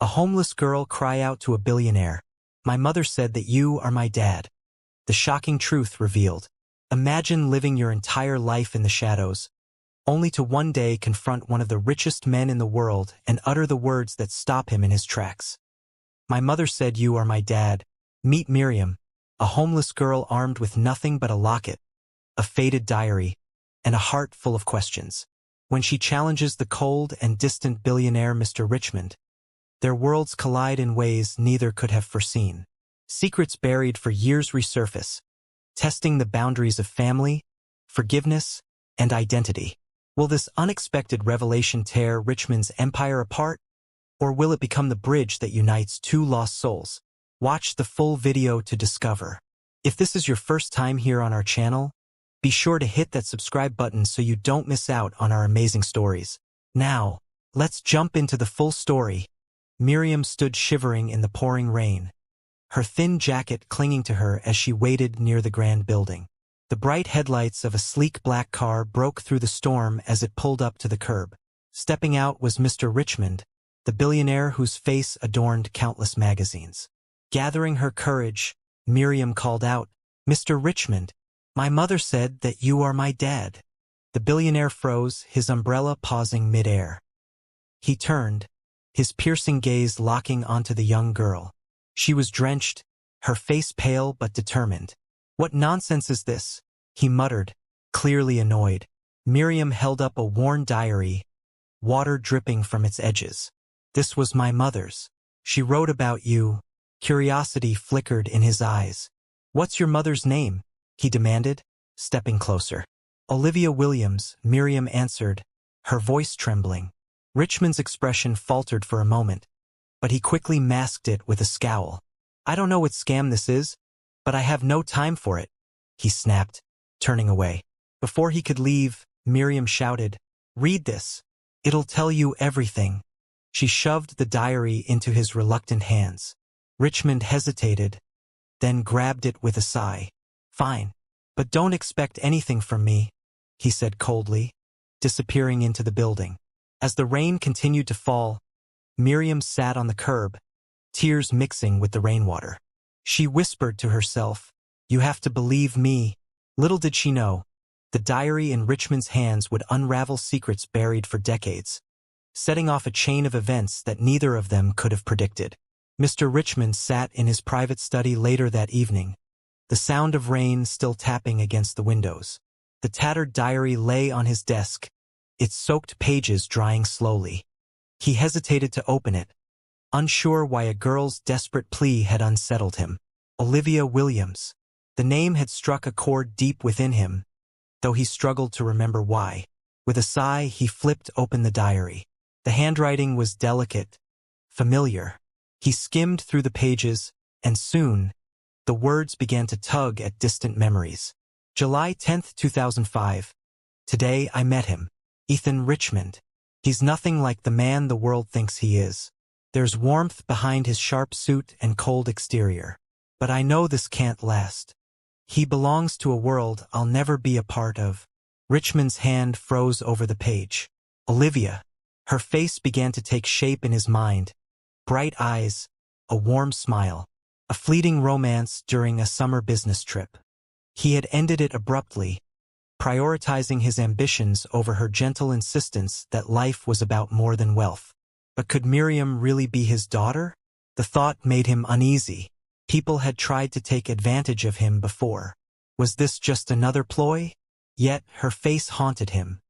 A homeless girl cry out to a billionaire. My mother said that you are my dad. The shocking truth revealed. Imagine living your entire life in the shadows, only to one day confront one of the richest men in the world and utter the words that stop him in his tracks. My mother said you are my dad. Meet Miriam, a homeless girl armed with nothing but a locket, a faded diary, and a heart full of questions. When she challenges the cold and distant billionaire Mr. Richmond, their worlds collide in ways neither could have foreseen. Secrets buried for years resurface, testing the boundaries of family, forgiveness, and identity. Will this unexpected revelation tear Richmond's empire apart, or will it become the bridge that unites two lost souls? Watch the full video to discover. If this is your first time here on our channel, be sure to hit that subscribe button so you don't miss out on our amazing stories. Now, let's jump into the full story. Miriam stood shivering in the pouring rain, her thin jacket clinging to her as she waited near the grand building. The bright headlights of a sleek black car broke through the storm as it pulled up to the curb. Stepping out was Mr. Richmond, the billionaire whose face adorned countless magazines. Gathering her courage, Miriam called out, "Mr. Richmond, my mother said that you are my dad." The billionaire froze, his umbrella pausing mid-air. He turned, his piercing gaze locking onto the young girl. She was drenched, her face pale but determined. "What nonsense is this?" he muttered, clearly annoyed. Miriam held up a worn diary, water dripping from its edges. "This was my mother's. She wrote about you." Curiosity flickered in his eyes. "What's your mother's name?" he demanded, stepping closer. "Olivia Williams," Miriam answered, her voice trembling. Richmond's expression faltered for a moment, but he quickly masked it with a scowl. "I don't know what scam this is, but I have no time for it," he snapped, turning away. Before he could leave, Miriam shouted, "Read this. It'll tell you everything." She shoved the diary into his reluctant hands. Richmond hesitated, then grabbed it with a sigh. "Fine, but don't expect anything from me," he said coldly, disappearing into the building. As the rain continued to fall, Miriam sat on the curb, tears mixing with the rainwater. She whispered to herself, "You have to believe me." Little did she know, the diary in Richmond's hands would unravel secrets buried for decades, setting off a chain of events that neither of them could have predicted. Mr. Richmond sat in his private study later that evening, the sound of rain still tapping against the windows. The tattered diary lay on his desk, its soaked pages drying slowly. He hesitated to open it, unsure why a girl's desperate plea had unsettled him. Olivia Williams. The name had struck a chord deep within him, though he struggled to remember why. With a sigh, he flipped open the diary. The handwriting was delicate, familiar. He skimmed through the pages, and soon, the words began to tug at distant memories. July 10th, 2005. Today I met him. Ethan Richmond. He's nothing like the man the world thinks he is. There's warmth behind his sharp suit and cold exterior. But I know this can't last. He belongs to a world I'll never be a part of. Richmond's hand froze over the page. Olivia. Her face began to take shape in his mind. Bright eyes, a warm smile, a fleeting romance during a summer business trip. He had ended it abruptly, prioritizing his ambitions over her gentle insistence that life was about more than wealth. But could Miriam really be his daughter? The thought made him uneasy. People had tried to take advantage of him before. Was this just another ploy? Yet her face haunted him.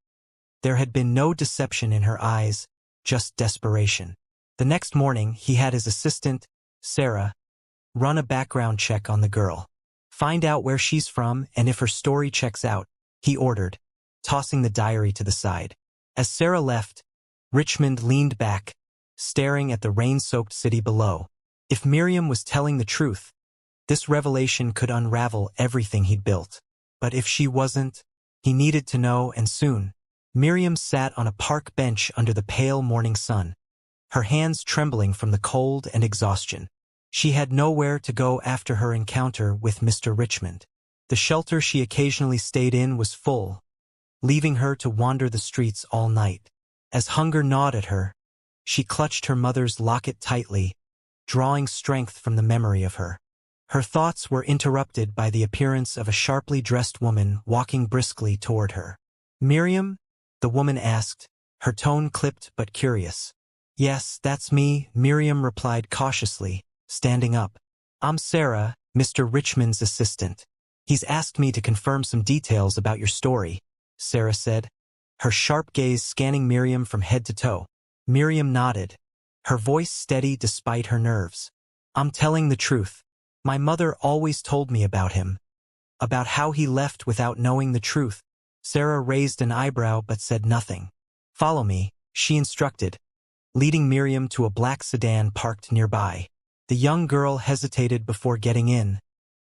There had been no deception in her eyes, just desperation. The next morning, he had his assistant, Sarah, run a background check on the girl. "Find out where she's from and if her story checks out," he ordered, tossing the diary to the side. As Sarah left, Richmond leaned back, staring at the rain-soaked city below. If Miriam was telling the truth, this revelation could unravel everything he'd built. But if she wasn't, he needed to know, and soon. Miriam sat on a park bench under the pale morning sun, her hands trembling from the cold and exhaustion. She had nowhere to go after her encounter with Mr. Richmond. The shelter she occasionally stayed in was full, leaving her to wander the streets all night. As hunger gnawed at her, She clutched her mother's locket tightly, drawing strength from the memory of her. Her thoughts were interrupted by the appearance of a sharply dressed woman walking briskly toward her. "Miriam?" the woman asked, her tone clipped but curious. "Yes, that's me," Miriam replied cautiously, standing up. "I'm Sarah, Mr. Richmond's assistant. He's asked me to confirm some details about your story," Sarah said, her sharp gaze scanning Miriam from head to toe. Miriam nodded, her voice steady despite her nerves. "I'm telling the truth. My mother always told me about him. About how he left without knowing the truth." Sarah raised an eyebrow but said nothing. "Follow me," she instructed, leading Miriam to a black sedan parked nearby. The young girl hesitated before getting in,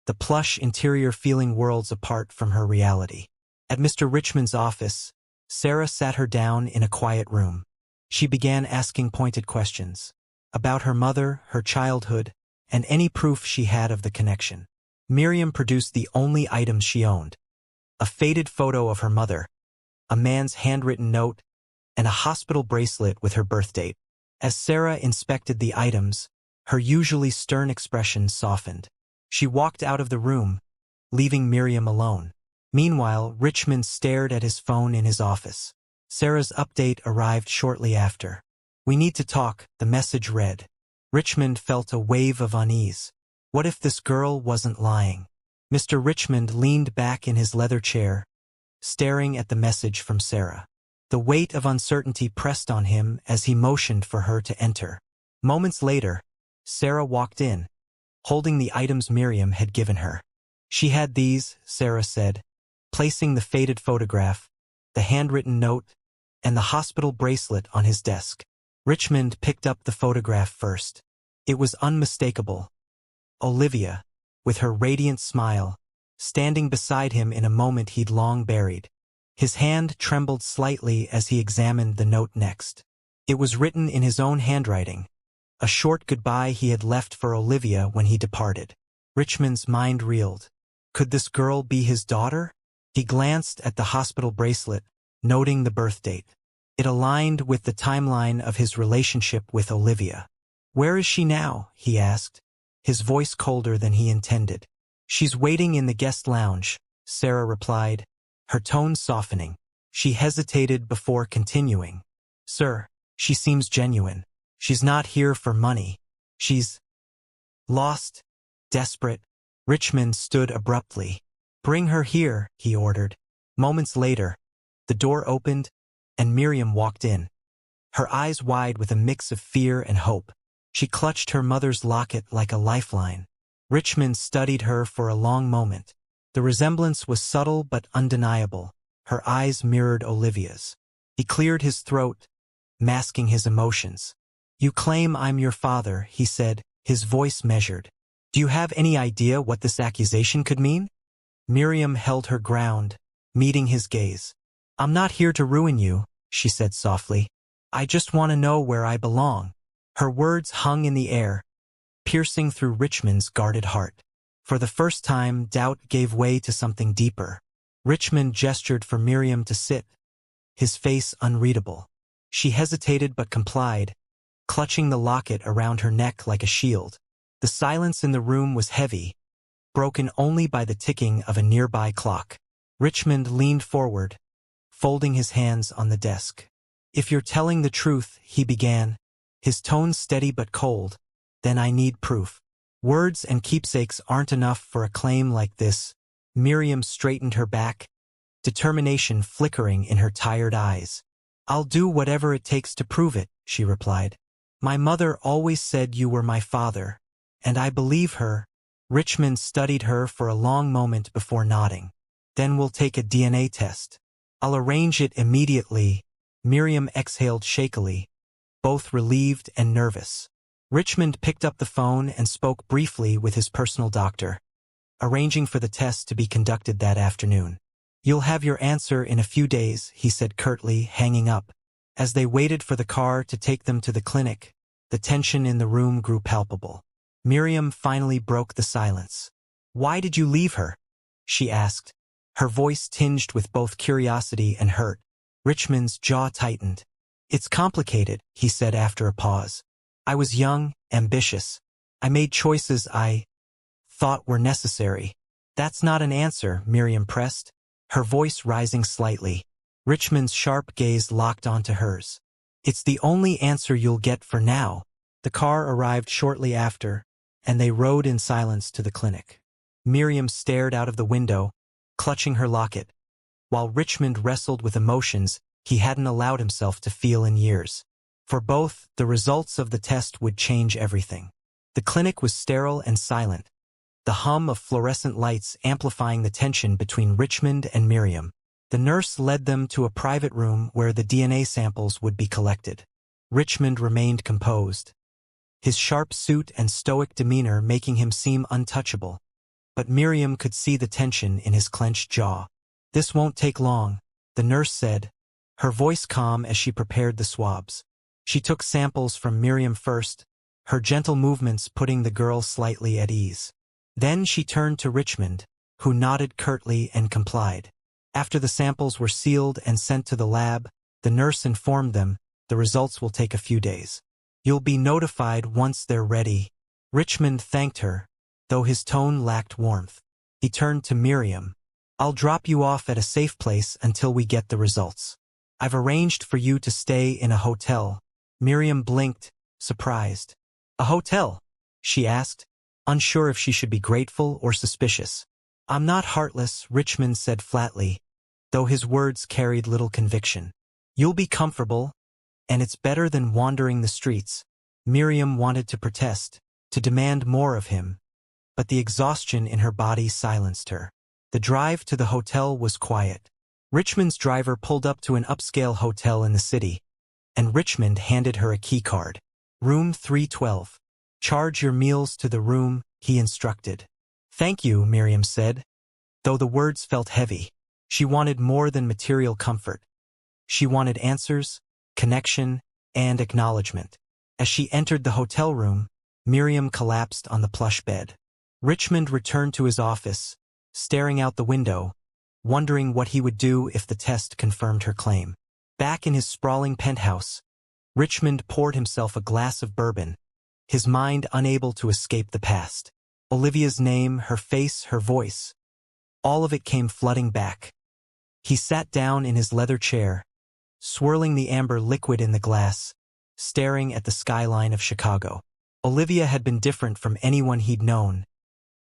the plush interior feeling worlds apart from her reality. At Mr. Richmond's office, Sarah sat her down in a quiet room. She began asking pointed questions about her mother, her childhood, and any proof she had of the connection. Miriam produced the only items she owned: a faded photo of her mother, a man's handwritten note, and a hospital bracelet with her birth date. As Sarah inspected the items, her usually stern expression softened. She walked out of the room, leaving Miriam alone. Meanwhile, Richmond stared at his phone in his office. Sarah's update arrived shortly after. "We need to talk," the message read. Richmond felt a wave of unease. What if this girl wasn't lying? Mr. Richmond leaned back in his leather chair, staring at the message from Sarah. The weight of uncertainty pressed on him as he motioned for her to enter. Moments later, Sarah walked in, holding the items Miriam had given her. "She had these," Sarah said, placing the faded photograph, the handwritten note, and the hospital bracelet on his desk. Richmond picked up the photograph first. It was unmistakable. Olivia, with her radiant smile, standing beside him in a moment he'd long buried. His hand trembled slightly as he examined the note next. It was written in his own handwriting, a short goodbye he had left for Olivia when he departed. Richmond's mind reeled. Could this girl be his daughter? He glanced at the hospital bracelet, noting the birth date. It aligned with the timeline of his relationship with Olivia. "Where is she now?" he asked, his voice colder than he intended. "She's waiting in the guest lounge," Sarah replied, her tone softening. She hesitated before continuing. "Sir, she seems genuine. She's not here for money. She's lost, desperate." Richmond stood abruptly. "Bring her here," he ordered. Moments later, the door opened, and Miriam walked in, her eyes wide with a mix of fear and hope. She clutched her mother's locket like a lifeline. Richmond studied her for a long moment. The resemblance was subtle but undeniable. Her eyes mirrored Olivia's. He cleared his throat, masking his emotions. "You claim I'm your father," he said, his voice measured. "Do you have any idea what this accusation could mean?" Miriam held her ground, meeting his gaze. "I'm not here to ruin you," she said softly. "I just want to know where I belong." Her words hung in the air, piercing through Richmond's guarded heart. For the first time, doubt gave way to something deeper. Richmond gestured for Miriam to sit, his face unreadable. She hesitated but complied, clutching the locket around her neck like a shield. The silence in the room was heavy, broken only by the ticking of a nearby clock. Richmond leaned forward, folding his hands on the desk. "If you're telling the truth," he began, his tone steady but cold, "then I need proof. Words and keepsakes aren't enough for a claim like this." Miriam straightened her back, determination flickering in her tired eyes. "I'll do whatever it takes to prove it," she replied. "My mother always said you were my father, and I believe her." Richmond studied her for a long moment before nodding. "Then we'll take a DNA test." "I'll arrange it immediately." Miriam exhaled shakily, both relieved and nervous. Richmond picked up the phone and spoke briefly with his personal doctor, arranging for the test to be conducted that afternoon. "You'll have your answer in a few days," he said curtly, hanging up. As they waited for the car to take them to the clinic, the tension in the room grew palpable. Miriam finally broke the silence. "Why did you leave her?" she asked, her voice tinged with both curiosity and hurt. Richmond's jaw tightened. It's complicated, he said after a pause. I was young, ambitious. I made choices I thought were necessary. That's not an answer, Miriam pressed, her voice rising slightly. Richmond's sharp gaze locked onto hers. It's the only answer you'll get for now. The car arrived shortly after, and they rode in silence to the clinic. Miriam stared out of the window, clutching her locket, while Richmond wrestled with emotions he hadn't allowed himself to feel in years. For both, the results of the test would change everything. The clinic was sterile and silent, the hum of fluorescent lights amplifying the tension between Richmond and Miriam. The nurse led them to a private room where the DNA samples would be collected. Richmond remained composed, his sharp suit and stoic demeanor making him seem untouchable. But Miriam could see the tension in his clenched jaw. This won't take long, the nurse said, her voice calm as she prepared the swabs. She took samples from Miriam first, her gentle movements putting the girl slightly at ease. Then she turned to Richmond, who nodded curtly and complied. After the samples were sealed and sent to the lab, the nurse informed them the results will take a few days. You'll be notified once they're ready. Richmond thanked her, though his tone lacked warmth. He turned to Miriam. I'll drop you off at a safe place until we get the results. I've arranged for you to stay in a hotel. Miriam blinked, surprised. A hotel? She asked, unsure if she should be grateful or suspicious. I'm not heartless, Richmond said flatly, though his words carried little conviction. You'll be comfortable, and it's better than wandering the streets. Miriam wanted to protest, to demand more of him, but the exhaustion in her body silenced her. The drive to the hotel was quiet. Richmond's driver pulled up to an upscale hotel in the city, and Richmond handed her a key card. Room 312. Charge your meals to the room, he instructed. Thank you, Miriam said, though the words felt heavy. She wanted more than material comfort. She wanted answers, connection, and acknowledgement. As she entered the hotel room, Miriam collapsed on the plush bed. Richmond returned to his office, staring out the window, wondering what he would do if the test confirmed her claim. Back in his sprawling penthouse, Richmond poured himself a glass of bourbon, his mind unable to escape the past. Olivia's name, her face, her voice. All of it came flooding back. He sat down in his leather chair, swirling the amber liquid in the glass, staring at the skyline of Chicago. Olivia had been different from anyone he'd known.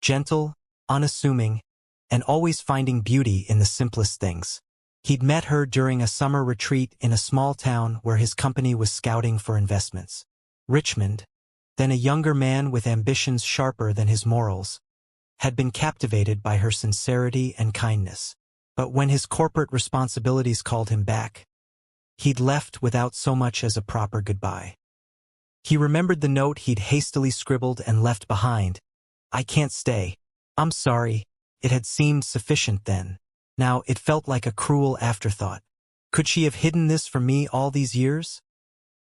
Gentle, unassuming, and always finding beauty in the simplest things. He'd met her during a summer retreat in a small town where his company was scouting for investments. Richmond, then a younger man with ambitions sharper than his morals, had been captivated by her sincerity and kindness. But when his corporate responsibilities called him back, he'd left without so much as a proper goodbye. He remembered the note he'd hastily scribbled and left behind. I can't stay. I'm sorry. It had seemed sufficient then. Now it felt like a cruel afterthought. Could she have hidden this from me all these years?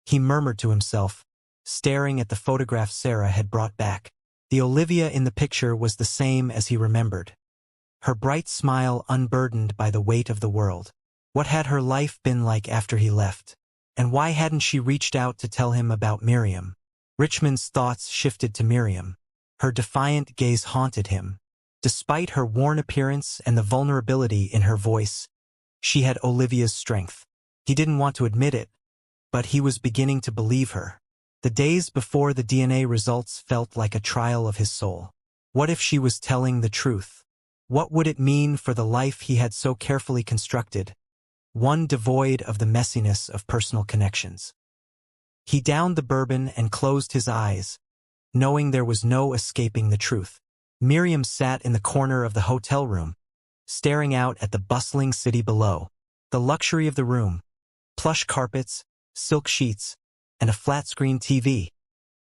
He murmured to himself, staring at the photograph Sarah had brought back. The Olivia in the picture was the same as he remembered. Her bright smile unburdened by the weight of the world. What had her life been like after he left? And why hadn't she reached out to tell him about Miriam? Richmond's thoughts shifted to Miriam. Her defiant gaze haunted him. Despite her worn appearance and the vulnerability in her voice, she had Olivia's strength. He didn't want to admit it, but he was beginning to believe her. The days before the DNA results felt like a trial of his soul. What if she was telling the truth? What would it mean for the life he had so carefully constructed? One devoid of the messiness of personal connections. He downed the bourbon and closed his eyes, knowing there was no escaping the truth. Miriam sat in the corner of the hotel room, staring out at the bustling city below. The luxury of the room, plush carpets, silk sheets, and a flat-screen TV,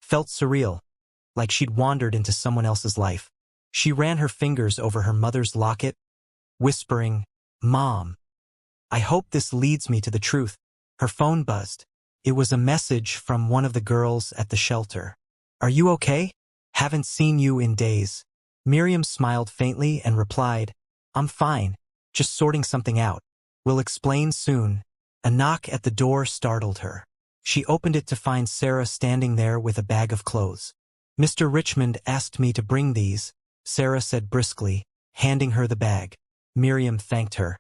felt surreal, like she'd wandered into someone else's life. She ran her fingers over her mother's locket, whispering, "Mom, I hope this leads me to the truth." Her phone buzzed. It was a message from one of the girls at the shelter. "Are you okay? Haven't seen you in days." Miriam smiled faintly and replied, "I'm fine, just sorting something out. We'll explain soon." A knock at the door startled her. She opened it to find Sarah standing there with a bag of clothes. "Mr. Richmond asked me to bring these," Sarah said briskly, handing her the bag. Miriam thanked her.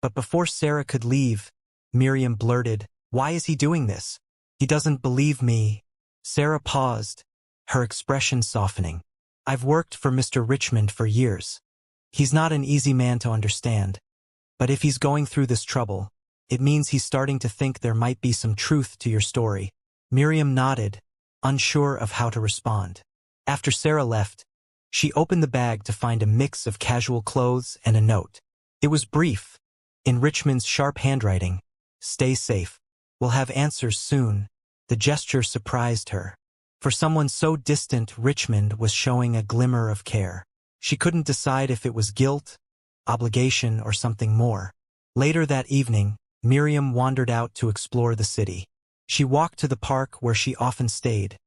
But before Sarah could leave, Miriam blurted, "Why is he doing this? He doesn't believe me." Sarah paused, her expression softening. "I've worked for Mr. Richmond for years. He's not an easy man to understand. But if he's going through this trouble, it means he's starting to think there might be some truth to your story." Miriam nodded, unsure of how to respond. After Sarah left, she opened the bag to find a mix of casual clothes and a note. It was brief, in Richmond's sharp handwriting. "Stay safe. We'll have answers soon." The gesture surprised her. For someone so distant, Richmond was showing a glimmer of care. She couldn't decide if it was guilt, obligation, or something more. Later that evening, Miriam wandered out to explore the city. She walked to the park where she often stayed,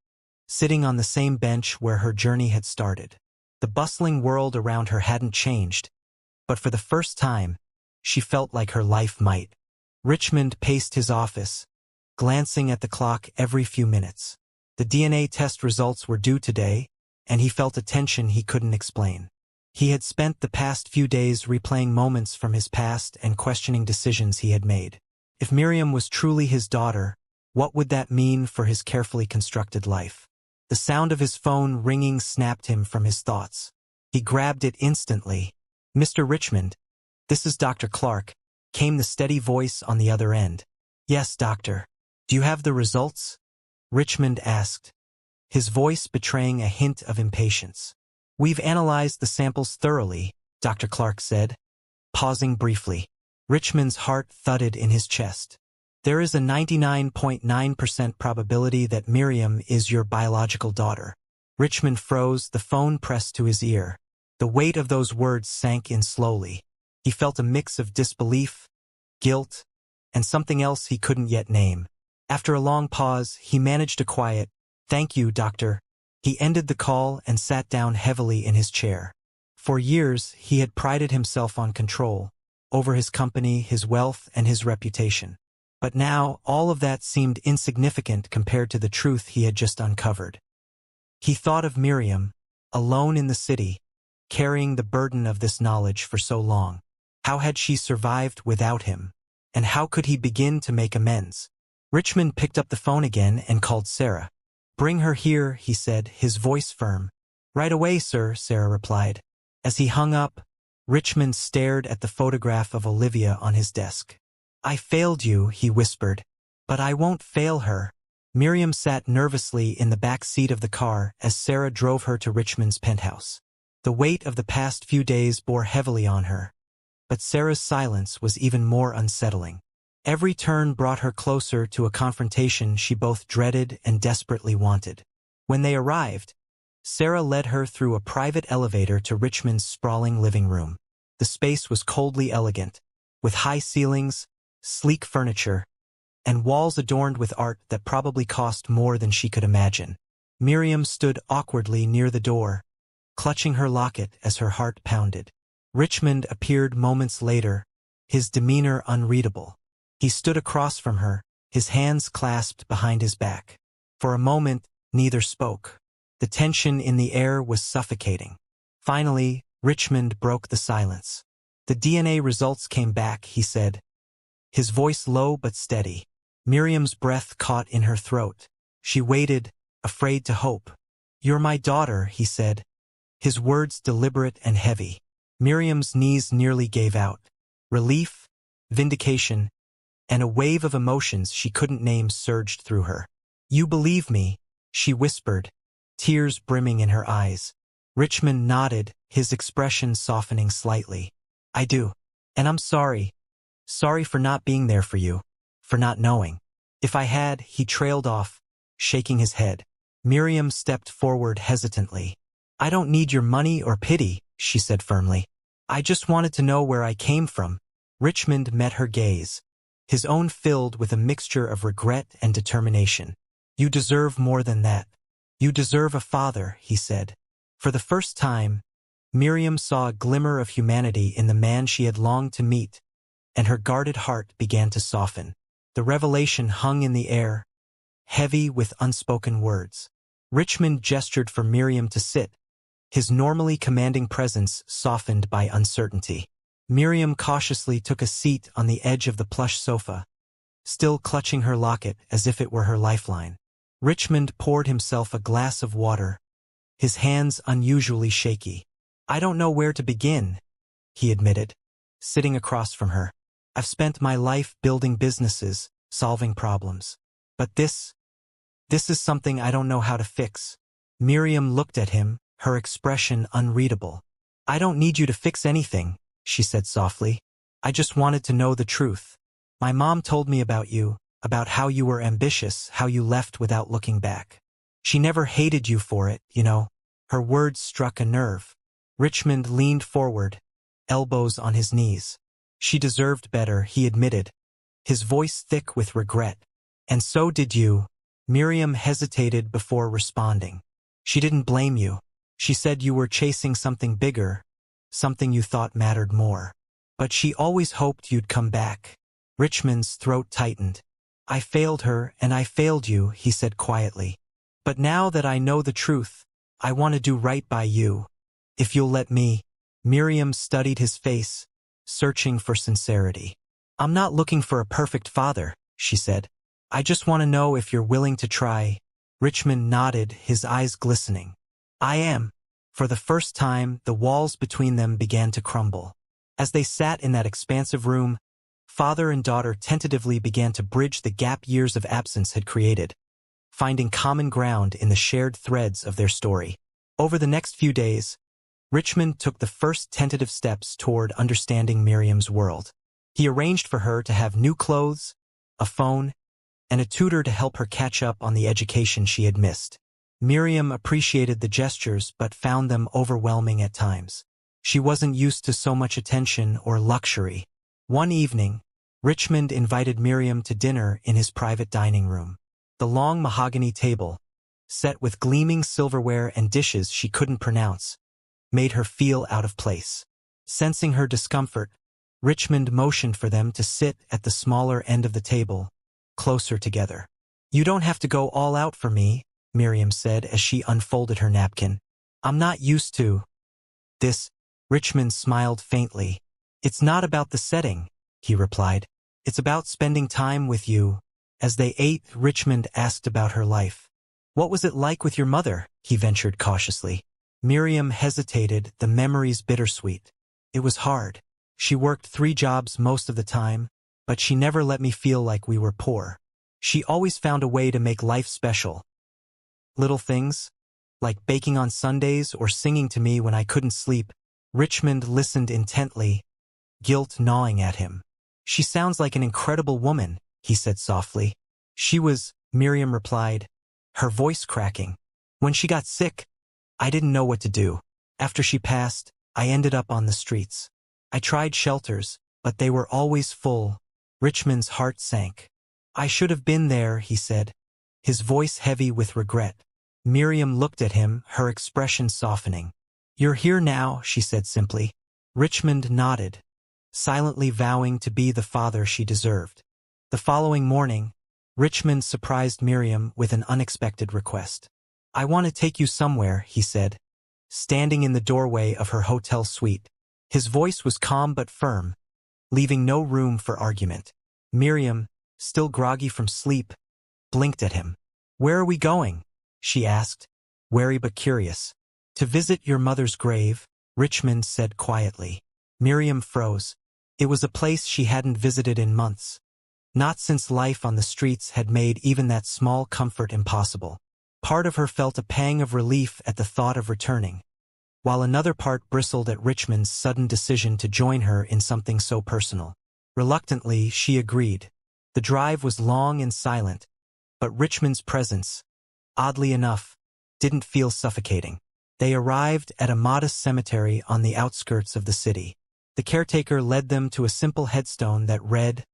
sitting on the same bench where her journey had started. The bustling world around her hadn't changed, but for the first time, she felt like her life might. Richmond paced his office, glancing at the clock every few minutes. The DNA test results were due today, and he felt a tension he couldn't explain. He had spent the past few days replaying moments from his past and questioning decisions he had made. If Miriam was truly his daughter, what would that mean for his carefully constructed life? The sound of his phone ringing snapped him from his thoughts. He grabbed it instantly. "Mr. Richmond, this is Dr. Clark," came the steady voice on the other end. "Yes, doctor. Do you have the results?" Richmond asked, his voice betraying a hint of impatience. "We've analyzed the samples thoroughly," Dr. Clark said, pausing briefly. Richmond's heart thudded in his chest. "There is a 99.9% probability that Miriam is your biological daughter." Richmond froze, the phone pressed to his ear. The weight of those words sank in slowly. He felt a mix of disbelief, guilt, and something else he couldn't yet name. After a long pause, he managed a quiet, "Thank you, doctor." He ended the call and sat down heavily in his chair. For years, he had prided himself on control, over his company, his wealth, and his reputation. But now, all of that seemed insignificant compared to the truth he had just uncovered. He thought of Miriam, alone in the city, carrying the burden of this knowledge for so long. How had she survived without him? And how could he begin to make amends? Richmond picked up the phone again and called Sarah. "Bring her here," he said, his voice firm. "Right away, sir," Sarah replied. As he hung up, Richmond stared at the photograph of Olivia on his desk. "I failed you," he whispered. "But I won't fail her." Miriam sat nervously in the back seat of the car as Sarah drove her to Richmond's penthouse. The weight of the past few days bore heavily on her, but Sarah's silence was even more unsettling. Every turn brought her closer to a confrontation she both dreaded and desperately wanted. When they arrived, Sarah led her through a private elevator to Richmond's sprawling living room. The space was coldly elegant, with high ceilings, sleek furniture, and walls adorned with art that probably cost more than she could imagine. Miriam stood awkwardly near the door, clutching her locket as her heart pounded. Richmond appeared moments later, his demeanor unreadable. He stood across from her, his hands clasped behind his back. For a moment, neither spoke. The tension in the air was suffocating. Finally, Richmond broke the silence. "The DNA results came back," he said, his voice low but steady. Miriam's breath caught in her throat. She waited, afraid to hope. "You're my daughter," he said, his words deliberate and heavy. Miriam's knees nearly gave out. Relief, vindication, and a wave of emotions she couldn't name surged through her. "You believe me," she whispered, tears brimming in her eyes. Richmond nodded, his expression softening slightly. "I do. And I'm sorry. Sorry for not being there for you, for not knowing." "If I had," he trailed off, shaking his head. Miriam stepped forward hesitantly. "I don't need your money or pity," she said firmly. "I just wanted to know where I came from." Richmond met her gaze, his own filled with a mixture of regret and determination. "You deserve more than that. You deserve a father," he said. For the first time, Miriam saw a glimmer of humanity in the man she had longed to meet, and her guarded heart began to soften. The revelation hung in the air, heavy with unspoken words. Richmond gestured for Miriam to sit, his normally commanding presence softened by uncertainty. Miriam cautiously took a seat on the edge of the plush sofa, still clutching her locket as if it were her lifeline. Richmond poured himself a glass of water, his hands unusually shaky. "I don't know where to begin," he admitted, sitting across from her. "I've spent my life building businesses, solving problems. But this is something I don't know how to fix." Miriam looked at him, her expression unreadable. "I don't need you to fix anything," she said softly. "I just wanted to know the truth. My mom told me about you, about how you were ambitious, how you left without looking back. She never hated you for it, you know." Her words struck a nerve. Richmond leaned forward, elbows on his knees. "She deserved better," he admitted, his voice thick with regret. "And so did you." Miriam hesitated before responding. "She didn't blame you. She said you were chasing something bigger, something you thought mattered more. But she always hoped you'd come back." Richmond's throat tightened. "I failed her and I failed you," he said quietly. "But now that I know the truth, I want to do right by you. If you'll let me." Miriam studied his face, searching for sincerity. "I'm not looking for a perfect father," she said. "I just want to know if you're willing to try." Richmond nodded, his eyes glistening. "I am." For the first time, the walls between them began to crumble. As they sat in that expansive room, father and daughter tentatively began to bridge the gap years of absence had created, finding common ground in the shared threads of their story. Over the next few days, Richmond took the first tentative steps toward understanding Miriam's world. He arranged for her to have new clothes, a phone, and a tutor to help her catch up on the education she had missed. Miriam appreciated the gestures but found them overwhelming at times. She wasn't used to so much attention or luxury. One evening, Richmond invited Miriam to dinner in his private dining room. The long mahogany table, set with gleaming silverware and dishes she couldn't pronounce, made her feel out of place. Sensing her discomfort, Richmond motioned for them to sit at the smaller end of the table, closer together. "You don't have to go all out for me," Miriam said as she unfolded her napkin. "I'm not used to this." Richmond smiled faintly. "It's not about the setting," he replied. "It's about spending time with you." As they ate, Richmond asked about her life. "What was it like with your mother?" he ventured cautiously. Miriam hesitated, the memories bittersweet. "It was hard. She worked 3 jobs most of the time, but she never let me feel like we were poor. She always found a way to make life special. Little things, like baking on Sundays or singing to me when I couldn't sleep." Richmond listened intently, guilt gnawing at him. "She sounds like an incredible woman," he said softly. "She was," Miriam replied, her voice cracking. "When she got sick, I didn't know what to do. After she passed, I ended up on the streets. I tried shelters, but they were always full." Richmond's heart sank. "I should have been there," he said, his voice heavy with regret. Miriam looked at him, her expression softening. "You're here now," she said simply. Richmond nodded, silently vowing to be the father she deserved. The following morning, Richmond surprised Miriam with an unexpected request. "I want to take you somewhere," he said, standing in the doorway of her hotel suite. His voice was calm but firm, leaving no room for argument. Miriam, still groggy from sleep, blinked at him. "Where are we going?" she asked, wary but curious. "To visit your mother's grave," Richmond said quietly. Miriam froze. It was a place she hadn't visited in months, not since life on the streets had made even that small comfort impossible. Part of her felt a pang of relief at the thought of returning, while another part bristled at Richmond's sudden decision to join her in something so personal. Reluctantly, she agreed. The drive was long and silent, but Richmond's presence, oddly enough, didn't feel suffocating. They arrived at a modest cemetery on the outskirts of the city. The caretaker led them to a simple headstone that read,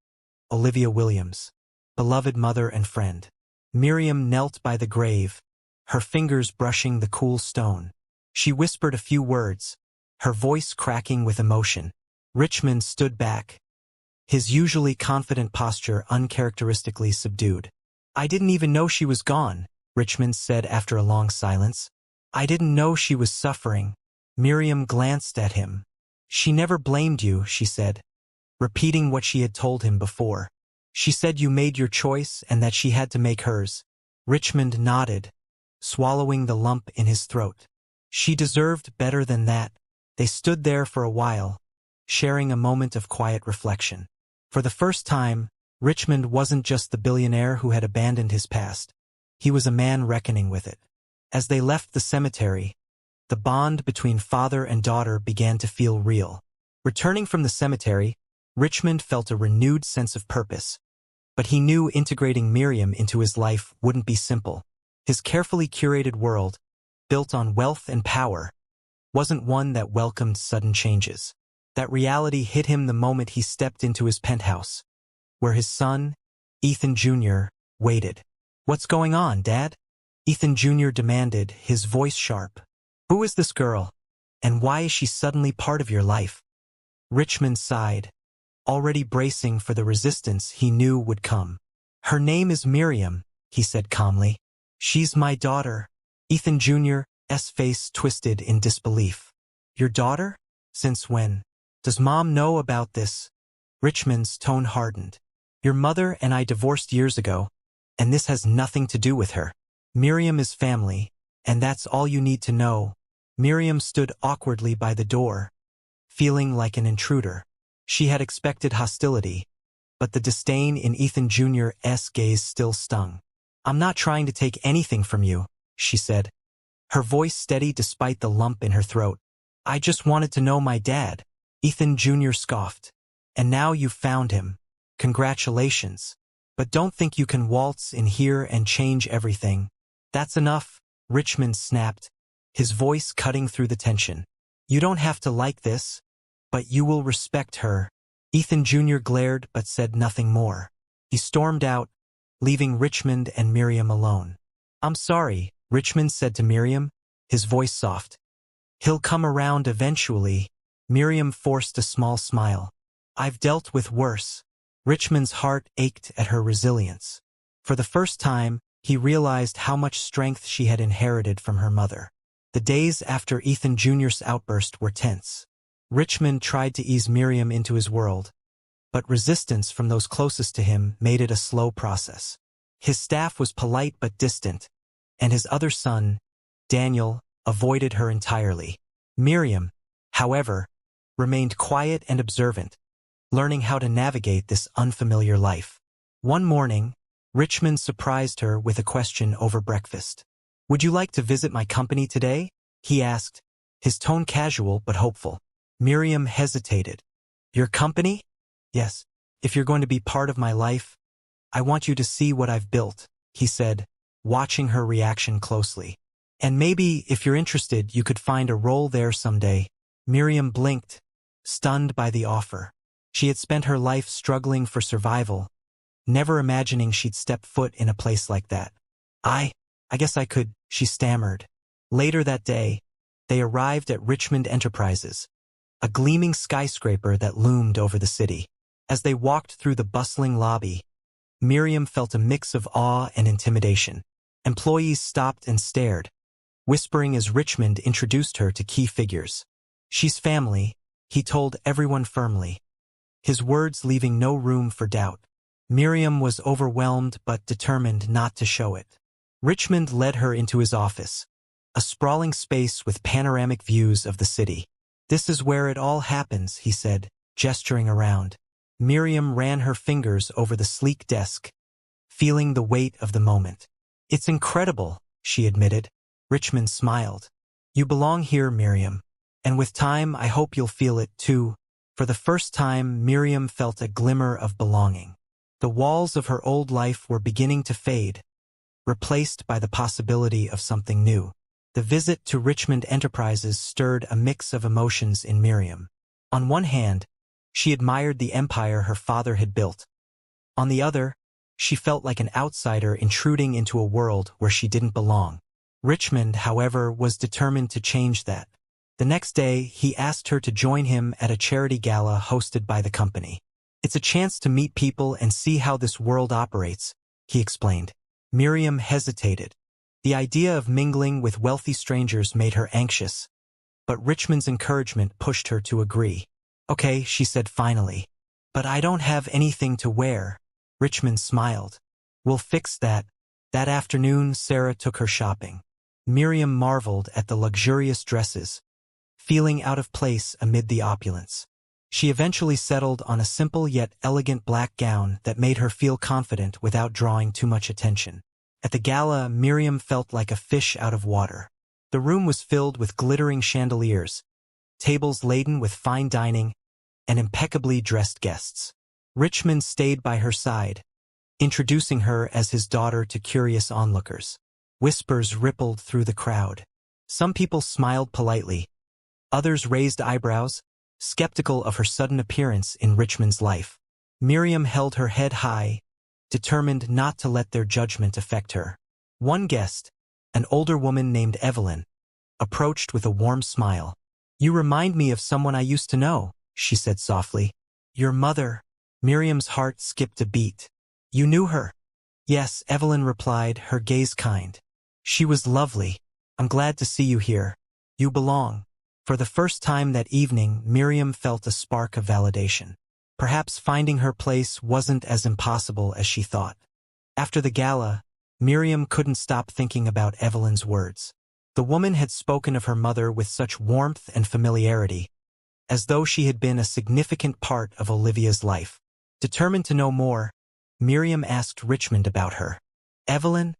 "Olivia Williams, beloved mother and friend." Miriam knelt by the grave, her fingers brushing the cool stone. She whispered a few words, her voice cracking with emotion. Richmond stood back, his usually confident posture uncharacteristically subdued. "I didn't even know she was gone," Richmond said after a long silence. "I didn't know she was suffering." Miriam glanced at him. "She never blamed you," she said, repeating what she had told him before. "She said you made your choice and that she had to make hers." Richmond nodded, swallowing the lump in his throat. She deserved better than that. They stood there for a while, sharing a moment of quiet reflection. For the first time, Richmond wasn't just the billionaire who had abandoned his past. He was a man reckoning with it. As they left the cemetery, the bond between father and daughter began to feel real. Returning from the cemetery, Richmond felt a renewed sense of purpose. But he knew integrating Miriam into his life wouldn't be simple. His carefully curated world, built on wealth and power, wasn't one that welcomed sudden changes. That reality hit him the moment he stepped into his penthouse, where his son, Ethan Jr., waited. "What's going on, Dad?" Ethan Jr. demanded, his voice sharp. "Who is this girl? And why is she suddenly part of your life?" Richmond sighed, already bracing for the resistance he knew would come. "Her name is Miriam," he said calmly. "She's my daughter." Ethan Jr.'s face twisted in disbelief. "Your daughter? Since when? Does Mom know about this?" Richmond's tone hardened. "Your mother and I divorced years ago, and this has nothing to do with her. Miriam is family, and that's all you need to know." Miriam stood awkwardly by the door, feeling like an intruder. She had expected hostility, but the disdain in Ethan Jr.'s gaze still stung. "I'm not trying to take anything from you," she said, her voice steady despite the lump in her throat. "I just wanted to know my dad." Ethan Jr. scoffed. "And now you've found him. Congratulations. But don't think you can waltz in here and change everything." "That's enough," Richmond snapped, his voice cutting through the tension. "You don't have to like this, but you will respect her." Ethan Jr. glared but said nothing more. He stormed out, leaving Richmond and Miriam alone. "I'm sorry," Richmond said to Miriam, his voice soft. "He'll come around eventually." Miriam forced a small smile. "I've dealt with worse." Richmond's heart ached at her resilience. For the first time, he realized how much strength she had inherited from her mother. The days after Ethan Jr.'s outburst were tense. Richmond tried to ease Miriam into his world, but resistance from those closest to him made it a slow process. His staff was polite but distant, and his other son, Daniel, avoided her entirely. Miriam, however, remained quiet and observant, learning how to navigate this unfamiliar life. One morning, Richmond surprised her with a question over breakfast. "Would you like to visit my company today?" he asked, his tone casual but hopeful. Miriam hesitated. "Your company?" "Yes. If you're going to be part of my life, I want you to see what I've built," he said, watching her reaction closely. "And maybe, if you're interested, you could find a role there someday." Miriam blinked, stunned by the offer. She had spent her life struggling for survival, never imagining she'd step foot in a place like that. I guess I could," she stammered. Later that day, they arrived at Richmond Enterprises, a gleaming skyscraper that loomed over the city. As they walked through the bustling lobby, Miriam felt a mix of awe and intimidation. Employees stopped and stared, whispering as Richmond introduced her to key figures. "She's family," he told everyone firmly, his words leaving no room for doubt. Miriam was overwhelmed but determined not to show it. Richmond led her into his office, a sprawling space with panoramic views of the city. "This is where it all happens," he said, gesturing around. Miriam ran her fingers over the sleek desk, feeling the weight of the moment. "It's incredible," she admitted. Richmond smiled. "You belong here, Miriam. And with time, I hope you'll feel it too." For the first time, Miriam felt a glimmer of belonging. The walls of her old life were beginning to fade, replaced by the possibility of something new. The visit to Richmond Enterprises stirred a mix of emotions in Miriam. On one hand, she admired the empire her father had built. On the other, she felt like an outsider intruding into a world where she didn't belong. Richmond, however, was determined to change that. The next day, he asked her to join him at a charity gala hosted by the company. It's a chance to meet people and see how this world operates, he explained. Miriam hesitated. The idea of mingling with wealthy strangers made her anxious, but Richmond's encouragement pushed her to agree. Okay, she said finally. But I don't have anything to wear. Richmond smiled. We'll fix that. That afternoon, Sarah took her shopping. Miriam marveled at the luxurious dresses, feeling out of place amid the opulence. She eventually settled on a simple yet elegant black gown that made her feel confident without drawing too much attention. At the gala, Miriam felt like a fish out of water. The room was filled with glittering chandeliers, tables laden with fine dining, and impeccably dressed guests. Richmond stayed by her side, introducing her as his daughter to curious onlookers. Whispers rippled through the crowd. Some people smiled politely. Others raised eyebrows, skeptical of her sudden appearance in Richmond's life. Miriam held her head high, determined not to let their judgment affect her. One guest, an older woman named Evelyn, approached with a warm smile. You remind me of someone I used to know, she said softly. Your mother. Miriam's heart skipped a beat. You knew her? Yes, Evelyn replied, her gaze kind. She was lovely. I'm glad to see you here. You belong. For the first time that evening, Miriam felt a spark of validation. Perhaps finding her place wasn't as impossible as she thought. After the gala, Miriam couldn't stop thinking about Evelyn's words. The woman had spoken of her mother with such warmth and familiarity, as though she had been a significant part of Olivia's life. Determined to know more, Miriam asked Richmond about her. Evelyn?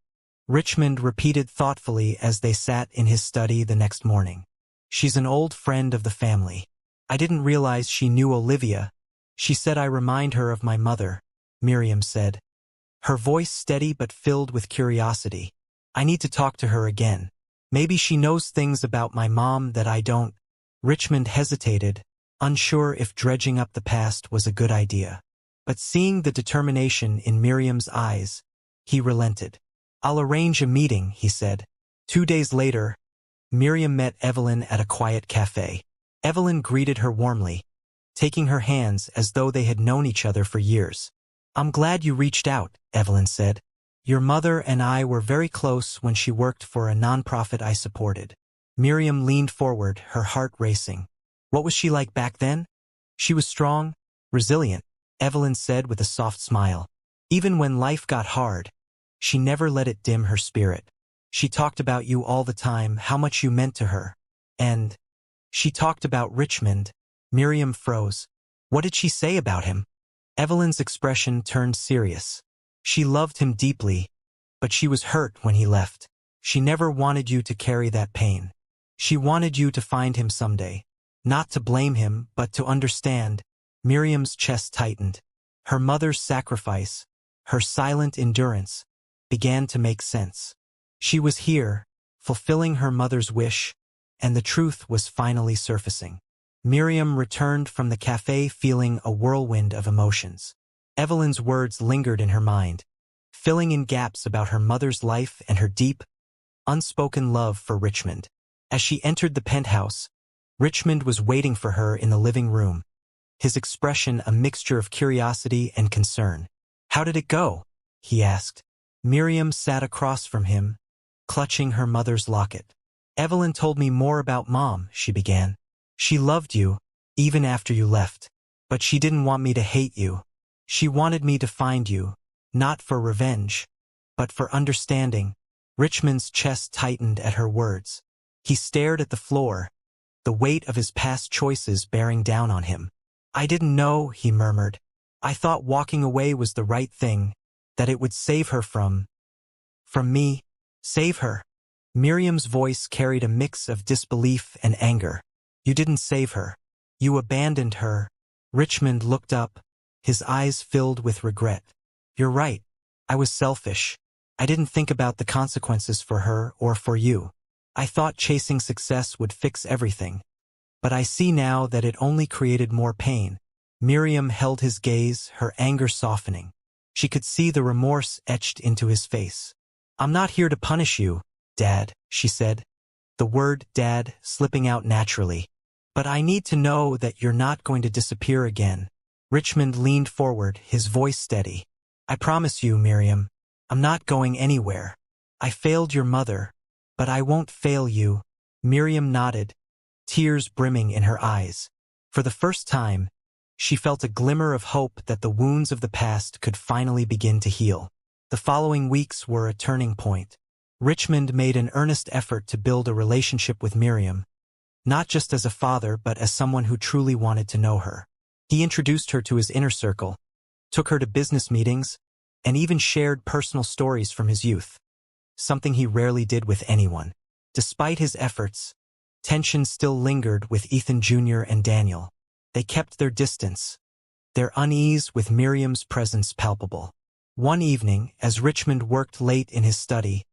Richmond repeated thoughtfully as they sat in his study the next morning. She's an old friend of the family. I didn't realize she knew Olivia. She said I remind her of my mother, Miriam said. Her voice steady but filled with curiosity. I need to talk to her again. Maybe she knows things about my mom that I don't. Richmond hesitated, unsure if dredging up the past was a good idea. But seeing the determination in Miriam's eyes, he relented. I'll arrange a meeting, he said. 2 days later, Miriam met Evelyn at a quiet cafe. Evelyn greeted her warmly, taking her hands as though they had known each other for years. I'm glad you reached out, Evelyn said. Your mother and I were very close when she worked for a nonprofit I supported. Miriam leaned forward, her heart racing. What was she like back then? She was strong, resilient, Evelyn said with a soft smile. Even when life got hard, she never let it dim her spirit. She talked about you all the time, how much you meant to her. And she talked about Richmond. Miriam froze. What did she say about him? Evelyn's expression turned serious. She loved him deeply, but she was hurt when he left. She never wanted you to carry that pain. She wanted you to find him someday. Not to blame him, but to understand. Miriam's chest tightened. Her mother's sacrifice, her silent endurance, began to make sense. She was here, fulfilling her mother's wish, and the truth was finally surfacing. Miriam returned from the cafe feeling a whirlwind of emotions. Evelyn's words lingered in her mind, filling in gaps about her mother's life and her deep, unspoken love for Richmond. As she entered the penthouse, Richmond was waiting for her in the living room, his expression a mixture of curiosity and concern. How did it go? He asked. Miriam sat across from him, clutching her mother's locket. Evelyn told me more about Mom, she began. She loved you, even after you left. But she didn't want me to hate you. She wanted me to find you, not for revenge, but for understanding. Richmond's chest tightened at her words. He stared at the floor, the weight of his past choices bearing down on him. I didn't know, he murmured. I thought walking away was the right thing, that it would save her from me. Save her. Miriam's voice carried a mix of disbelief and anger. You didn't save her. You abandoned her. Richmond looked up, his eyes filled with regret. You're right. I was selfish. I didn't think about the consequences for her or for you. I thought chasing success would fix everything. But I see now that it only created more pain. Miriam held his gaze, her anger softening. She could see the remorse etched into his face. I'm not here to punish you, Dad, she said, the word Dad slipping out naturally. But I need to know that you're not going to disappear again. Richmond leaned forward, his voice steady. I promise you, Miriam, I'm not going anywhere. I failed your mother, but I won't fail you. Miriam nodded, tears brimming in her eyes. For the first time, she felt a glimmer of hope that the wounds of the past could finally begin to heal. The following weeks were a turning point. Richmond made an earnest effort to build a relationship with Miriam, not just as a father but as someone who truly wanted to know her. He introduced her to his inner circle, took her to business meetings, and even shared personal stories from his youth, something he rarely did with anyone. Despite his efforts, tension still lingered with Ethan Jr. and Daniel. They kept their distance, their unease with Miriam's presence palpable. One evening, as Richmond worked late in his study,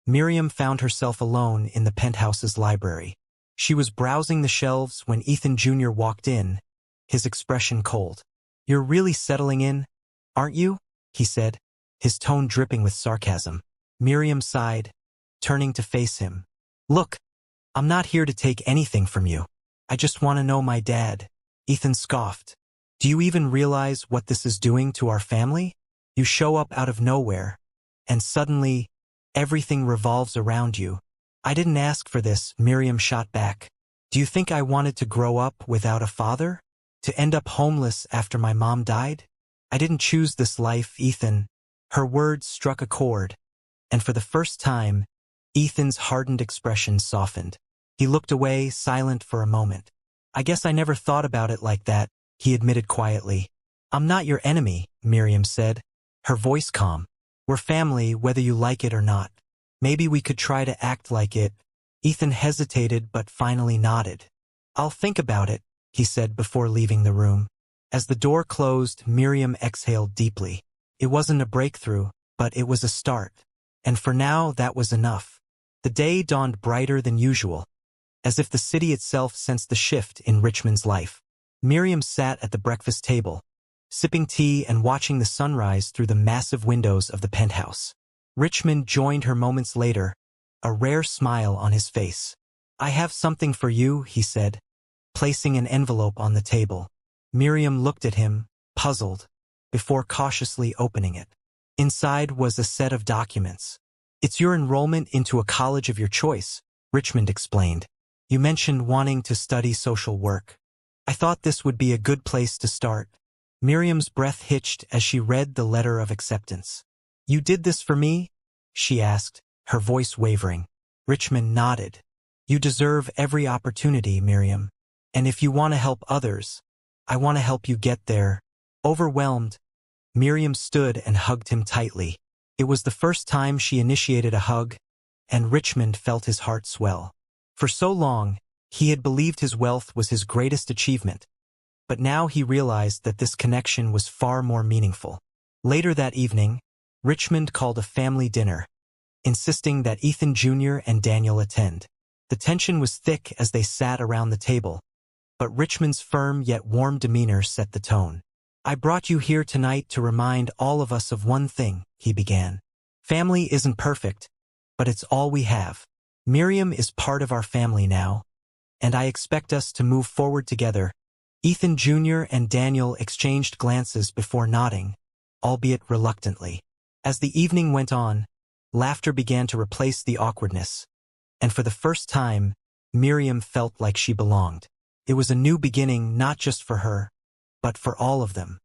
Miriam found herself alone in the penthouse's library. She was browsing the shelves when Ethan Jr. walked in, his expression cold. "You're really settling in, aren't you?" he said, his tone dripping with sarcasm. Miriam sighed, turning to face him. "Look, I'm not here to take anything from you. I just want to know my dad." Ethan scoffed. "Do you even realize what this is doing to our family? You show up out of nowhere, and suddenly, everything revolves around you." "I didn't ask for this," Miriam shot back. "Do you think I wanted to grow up without a father? To end up homeless after my mom died? I didn't choose this life, Ethan." Her words struck a chord, and for the first time, Ethan's hardened expression softened. He looked away, silent for a moment. "I guess I never thought about it like that," he admitted quietly. "I'm not your enemy," Miriam said, her voice calm. "We're family whether you like it or not. Maybe we could try to act like it." Ethan hesitated but finally nodded. "I'll think about it," he said before leaving the room. As the door closed, Miriam exhaled deeply. It wasn't a breakthrough, but it was a start. And for now, that was enough. The day dawned brighter than usual, as if the city itself sensed the shift in Richmond's life. Miriam sat at the breakfast table, sipping tea and watching the sunrise through the massive windows of the penthouse. Richmond joined her moments later, a rare smile on his face. "I have something for you," he said, placing an envelope on the table. Miriam looked at him, puzzled, before cautiously opening it. Inside was a set of documents. "It's your enrollment into a college of your choice," Richmond explained. "You mentioned wanting to study social work. I thought this would be a good place to start." Miriam's breath hitched as she read the letter of acceptance. "You did this for me?" she asked, her voice wavering. Richmond nodded. "You deserve every opportunity, Miriam. And if you want to help others, I want to help you get there." Overwhelmed, Miriam stood and hugged him tightly. It was the first time she initiated a hug, and Richmond felt his heart swell. For so long, he had believed his wealth was his greatest achievement, but now he realized that this connection was far more meaningful. Later that evening, Richmond called a family dinner, insisting that Ethan Jr. and Daniel attend. The tension was thick as they sat around the table, but Richmond's firm yet warm demeanor set the tone. "I brought you here tonight to remind all of us of one thing," he began. "Family isn't perfect, but it's all we have. Miriam is part of our family now, and I expect us to move forward together." Ethan Jr. and Daniel exchanged glances before nodding, albeit reluctantly. As the evening went on, laughter began to replace the awkwardness, and for the first time, Miriam felt like she belonged. It was a new beginning not just for her, but for all of them.